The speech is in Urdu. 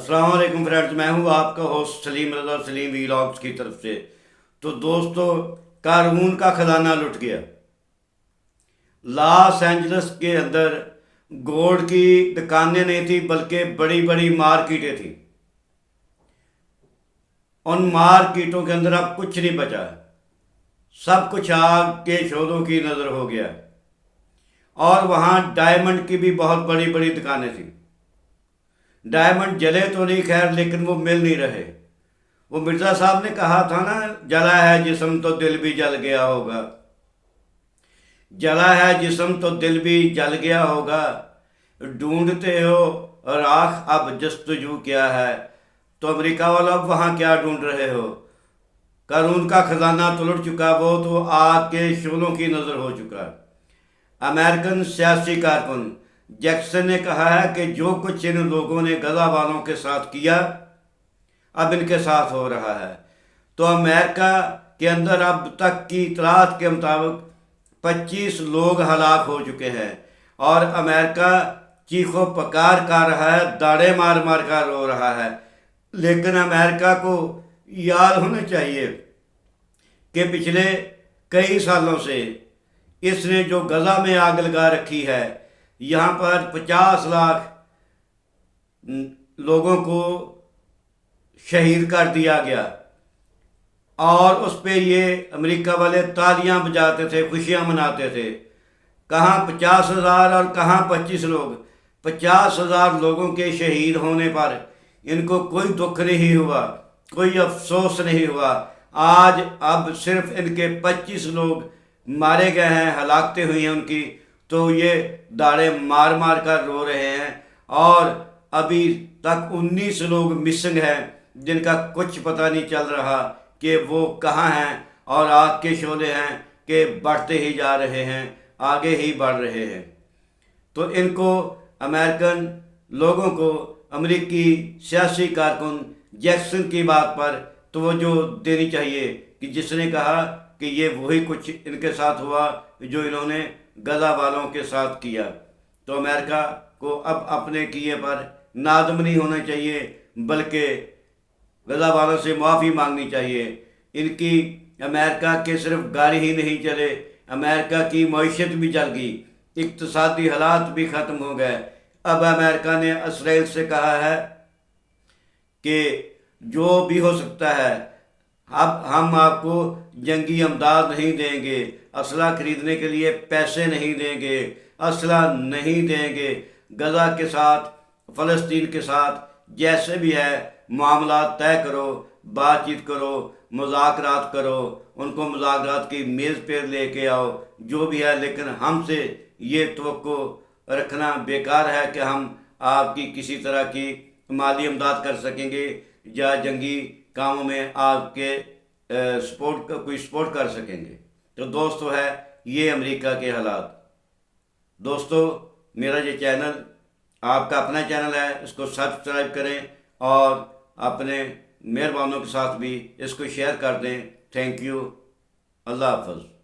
السلام علیکم فرینڈز، میں ہوں آپ کا ہوسٹ سلیم رضا، سلیم ویلاگز کی طرف سے۔ تو دوستو، قارون کا خزانہ لٹ گیا۔ لاس اینجلس کے اندر گولڈ کی دکانیں نہیں تھیں بلکہ بڑی بڑی مارکیٹیں تھیں۔ ان مارکیٹوں کے اندر اب کچھ نہیں بچا، سب کچھ آگ کے شعلوں کی نظر ہو گیا۔ اور وہاں ڈائمنڈ کی بھی بہت بڑی بڑی دکانیں تھیں۔ ڈائمنڈ جلے تو نہیں خیر، لیکن وہ مل نہیں رہے۔ وہ مرزا صاحب نے کہا تھا نا، جلا ہے جسم تو دل بھی جل گیا ہوگا، جلا ہے جسم تو دل بھی جل گیا ہوگا، ڈھونڈتے ہو راکھ اب جستجو کیا ہے۔ تو امریکہ والا اب وہاں کیا ڈھونڈ رہے ہو؟ قارون کا خزانہ تو لٹ چکا، وہ تو آگ کے شعلوں کی نظر ہو چکا۔ امریکن سیاسی کارکن جیکسن نے کہا ہے کہ جو کچھ ان لوگوں نے غزہ والوں کے ساتھ کیا اب ان کے ساتھ ہو رہا ہے۔ تو امریکہ کے اندر اب تک کی اطلاعات کے مطابق 25 لوگ ہلاک ہو چکے ہیں، اور امریکہ چیخ و پکار کر رہا ہے، داڑے مار مار کر رو رہا ہے۔ لیکن امریکہ کو یاد ہونا چاہیے کہ پچھلے کئی سالوں سے اس نے جو غزہ میں آگ لگا رکھی ہے، یہاں پر 50 لاکھ لوگوں کو شہید کر دیا گیا، اور اس پہ یہ امریکہ والے تالیاں بجاتے تھے، خوشیاں مناتے تھے۔ کہاں 50,000 اور کہاں 25 لوگ۔ 50,000 لوگوں کے شہید ہونے پر ان کو کوئی دکھ نہیں ہوا، کوئی افسوس نہیں ہوا۔ آج اب صرف ان کے 25 لوگ مارے گئے ہیں، ہلاکتیں ہوئی ہیں ان کی، تو یہ داڑے مار مار کر رو رہے ہیں۔ اور ابھی تک 19 لوگ مسنگ ہیں، جن کا کچھ پتہ نہیں چل رہا کہ وہ کہاں ہیں، اور آگ کے شعلے ہیں کہ بڑھتے ہی جا رہے ہیں، آگے ہی بڑھ رہے ہیں۔ تو ان کو، امریکن لوگوں کو، امریکی سیاسی کارکن جیکسن کی بات پر توجہ دینی چاہیے کہ جس نے کہا کہ یہ وہی کچھ ان کے ساتھ ہوا جو انہوں نے غزہ والوں کے ساتھ کیا۔ تو امریکہ کو اب اپنے کیے پر نادم نہیں ہونا چاہیے، بلکہ غزہ والوں سے معافی مانگنی چاہیے۔ ان کی امریکہ کے صرف گاڑی ہی نہیں چلے، امریکہ کی معیشت بھی چل گئی، اقتصادی حالات بھی ختم ہو گئے۔ اب امریکہ نے اسرائیل سے کہا ہے کہ جو بھی ہو سکتا ہے، اب ہم آپ کو جنگی امداد نہیں دیں گے، اسلحہ خریدنے کے لیے پیسے نہیں دیں گے، اسلحہ نہیں دیں گے۔ غزہ کے ساتھ، فلسطین کے ساتھ جیسے بھی ہے معاملات طے کرو، بات چیت کرو، مذاکرات کرو، ان کو مذاکرات کی میز پہ لے کے آؤ، جو بھی ہے۔ لیکن ہم سے یہ توقع رکھنا بیکار ہے کہ ہم آپ کی کسی طرح کی مالی امداد کر سکیں گے یا جنگی کاموں میں آپ کے کوئی سپورٹ کر سکیں گے۔ تو دوستو، ہے یہ امریکہ کے حالات۔ دوستو، میرا یہ چینل آپ کا اپنا چینل ہے، اس کو سبسکرائب کریں، اور اپنے مہربانوں کے ساتھ بھی اس کو شیئر کر دیں۔ تھینک یو، اللہ حافظ۔